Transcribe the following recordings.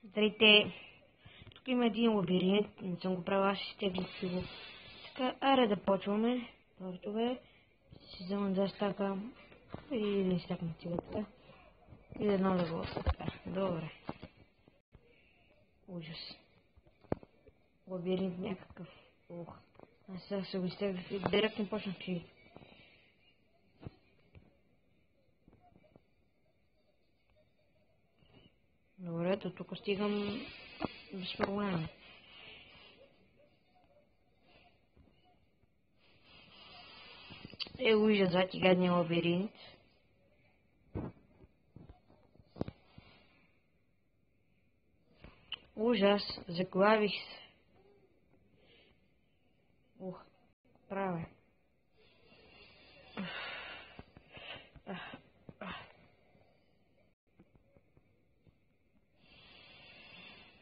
Здравейте! Тук има един лабиринт, не съм го правил, аз ще стеглих си го. Така, аре да почваме. Първото ще взема 2 стака и не стакам цигата. И едно легло. Така, добре. Ужас. Лабиринт някакъв. Ох. Аз сега се го изтеглих и директно почнах чието. Добре, до тук стигам без проблема. Ужас, зад и гадния лабиринт. Ужас, заглавих се. Ух, правя.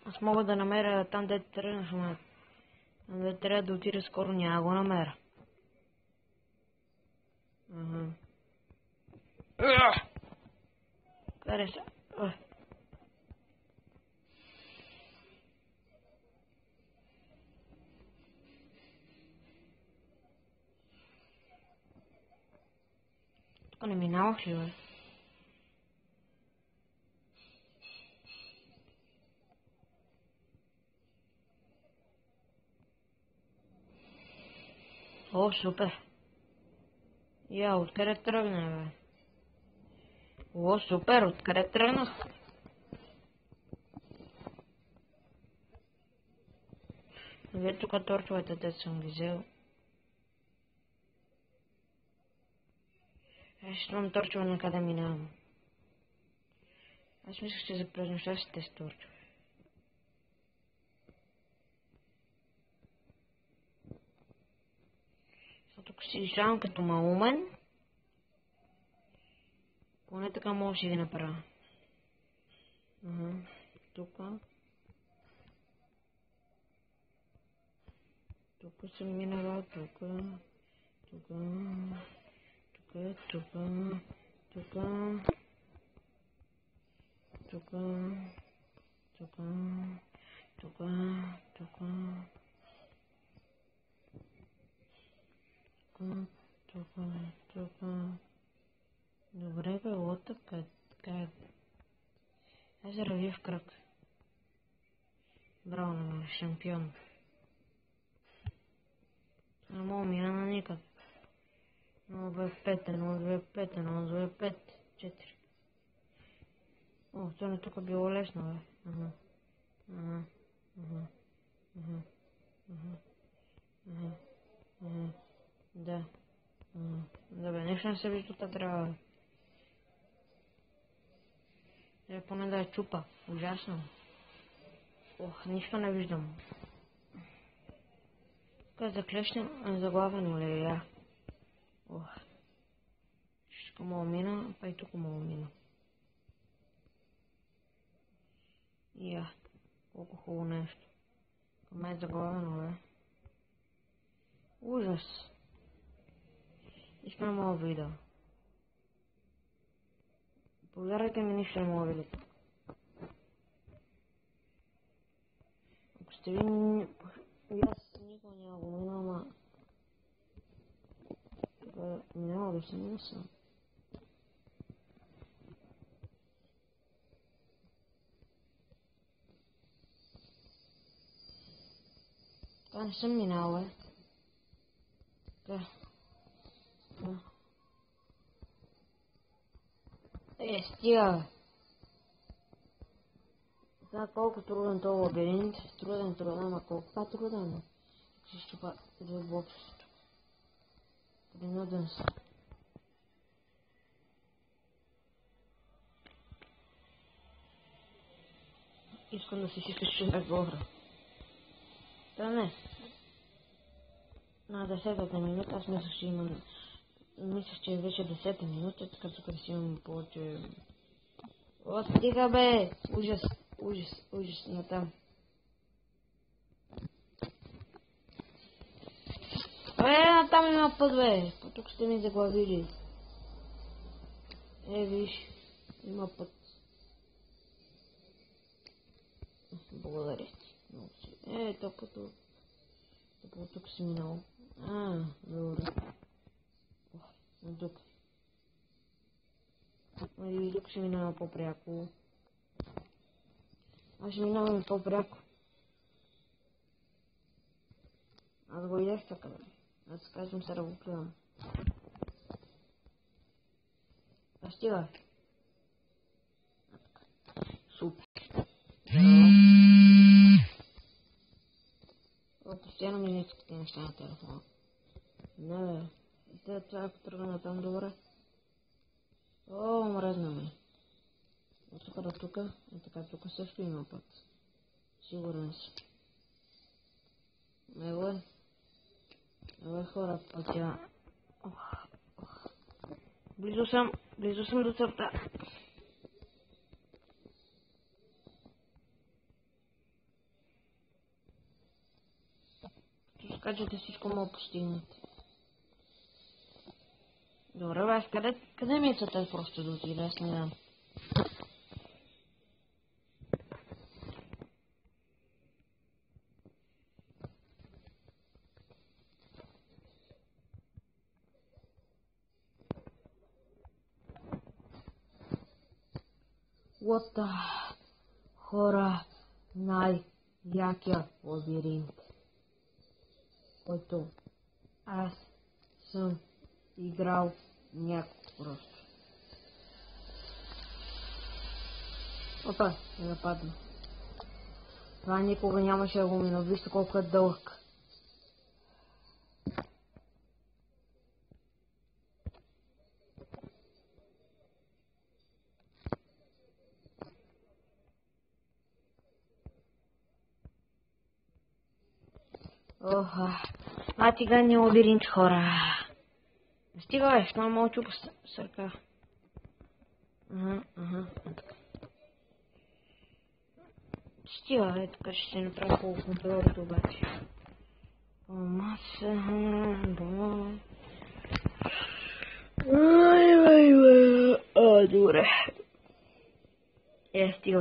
Аз мога да намеря там, дето тръгнах, но там, дето трябва да отида скоро, няма го намеря. Къде са? Тук не минавах ли, бе? О, супер! Я, откъде тръгна, бе? О, супер, откъде тръгнах? Вие тук торчовете, те съм ги взел. Ще имам торчове на къде минавам. Аз мислях, че за през нощта ще с торчове. Тук си решавам като малумен. Поне така мога да ги направя. Тука. Тук съм минала, тука. Добре, бе, лота, как? Аз рави в кръг. Браво на мен, шампион. Не мога мина на никъде. 0,25, 0,25, 0,25, 4. О, това тук било лесно, бе. Да. Да, бе, нещо не се вижда, тук трябва. Трябва поне да я чупа. Ужасно. Ох, нищо не виждам. Тук е заклещен, заглавено ли е? Ох. Тук мога мина, па и тук мога мина. Колко хубаво нещо. Към е заглавено, бе. Ужас. Нищо не мога да видя. Повярвайте ми, нищо не мога да видя. Ако сте ви... Аз никога няма го мина, ама... Няма да се мина сам. Това не съм минал, бе. Така. Стига, бе. Сега колко труден този лабиринт. Труден, ама колко труден, бе. Ще щупа две бокси тук. Принуден съм. Искам да се изкача на горе. Да не. На 10-та минута, аз мислях, че имам... Мислях, че е вече 10-та минута, така тук си имам повече... О, стига, бе! Ужас, натам. Натам има път, бе! Тук сте ми заглавили. Виж, има път. Благодаря ти. Много си. Топлото тук си минало. Добре. Тук. И тук ще минава по-пряко. Аз ще минаваме по-пряко. Аз го идех така, бе. Аз казвам се да го клювам. Стига. Супер. Постоянно ми не искате неща на телефона. Не, бе. Това ако тръгна на там добре. Мръзна ме. От тук до тук. И така тук също има път. Сигурен си. Его е хора пътя. Близо съм до целта. Като скачате всичко мога постигнете. Добре, бе, къде ми е цата просто да отида, аз не знам. What the... Хора, най-якия лабиринт, който аз съм играл няколко просто. Опа, не нападна. Това никога нямаше да го мина, вижте колко е дълъг. Тигани лабиринт, хора. Стига, бе, ще мълчу по сърка. Така. Стига, бе, тук ще се направя хубаво контролите обаче. Маса, добре. Стига,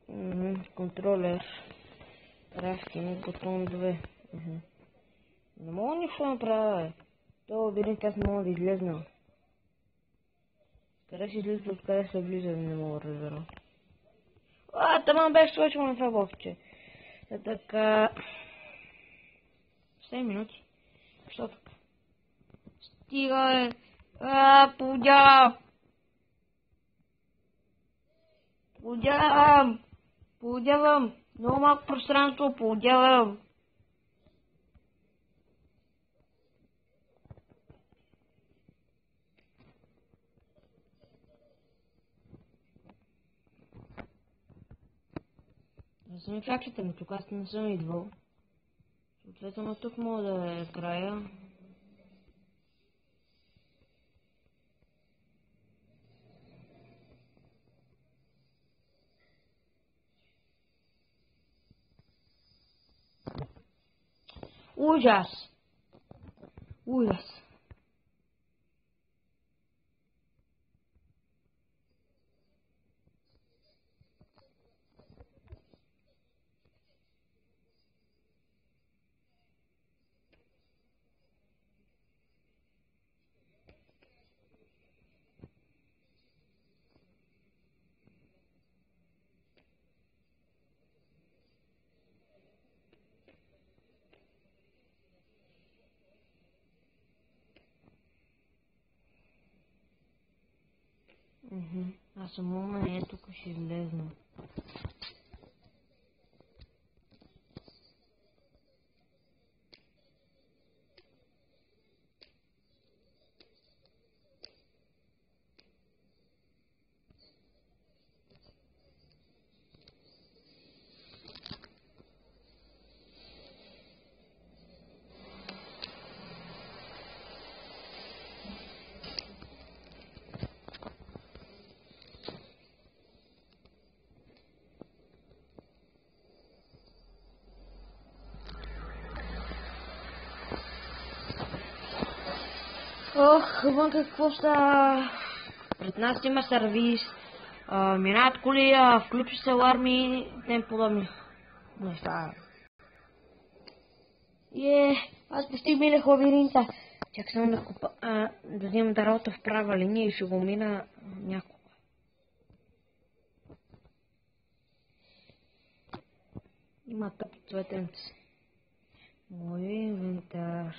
бе. Контролер. Рафтинг, бутон 2. Не мога нищо да направя, бе. Това лабиринт аз не мога да излезна. Къде си излиза, откъде се влиза, не мога да разбера. Таман беше свършил на това блокче. Така... 7 минути. Що така? Стига, бе. Поудявам. Много малко пространство, поудявам. Не съм и чакайте ми, тук аз не съм идвал. Съответно тук мога да е края. Ужас! Аз съм умна, тук ще влезна. Вън какво става? Пред нас има сервис. минават коли, включва се аларми, тем подобни неща. Аз почти минах лабиринта. Чакай само да купа, да вземам да работа в права линия и ще го мина няколко. Има тъп цветенце. Мой инвентар.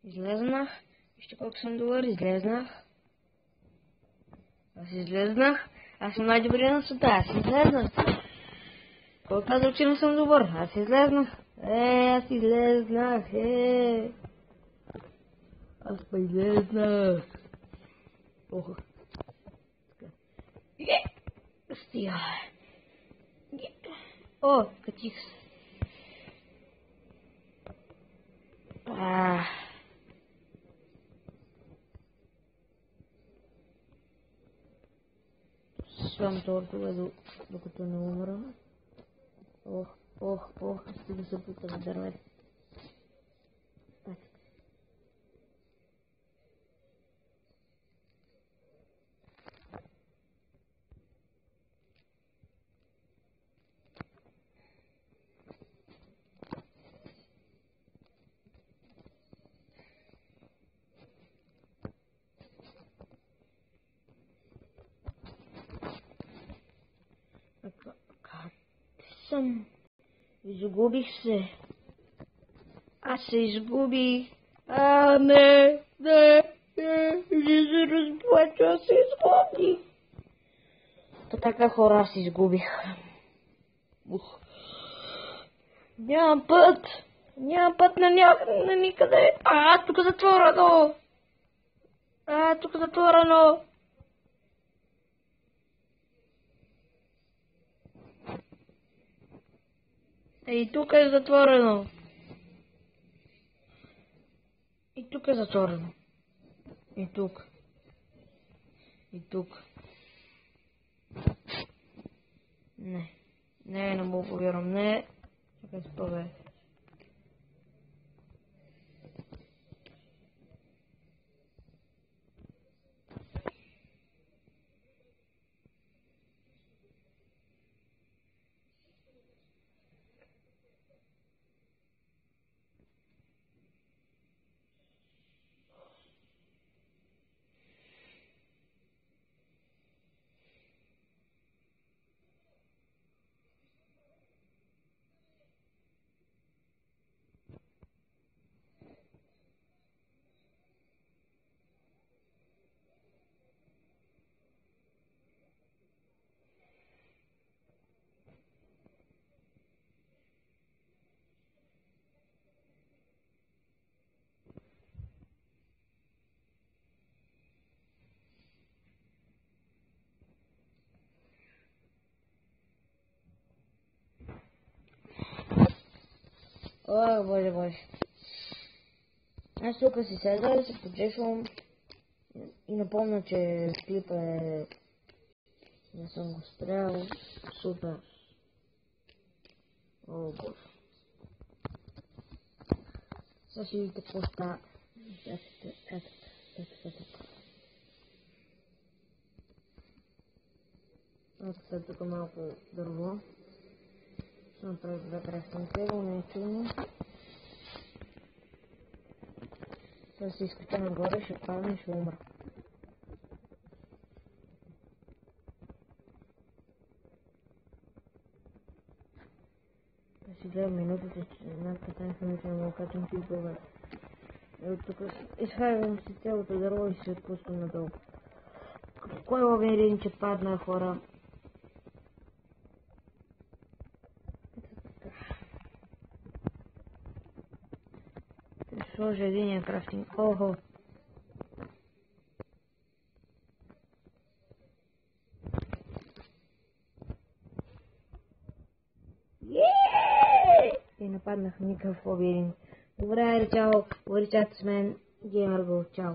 Излезнах. Вижте колко съм добър. Излезнах. Аз съм най-добрият на света. Аз излезнах. Кой казал, че не съм добър? Аз излезнах. Аз излезнах. Аз па излезнах. Ох. Стига. О, качих се. Свам тортове, докато не умра. Ох, стига се пука на дървет. Изгубих се. Аз се изгубих. Не се разплача, аз се изгубих. Така хора, аз се изгубих. Нямам път на никъде. Тук затворено. Тук затворено. И тук е затворено. И тук е затворено. И тук. Не мога повярвам. Не. Чакай се пове. О, боже. Аз тук си седа и се поджешвам и напомня, че клипа е... Не съм го спрял. Супер. О, боже. Сега ще видите какво става. Ето тук малко дърво. Ще направя две красенки, не е чудно. Сега се изкача нагоре, ще падна и ще умра. Да си гледам минутите, че над 15 минути не мога качам клипове. Ето тук изхайвам си цялото дърво и се отпускам надолу. Кой лабиринт, че падна, хора? Сложа единия крафтинг. Охо. И нападнах никакъв лабиринт. Добре, чао. Говори чат с мен. Геймърго. Чао.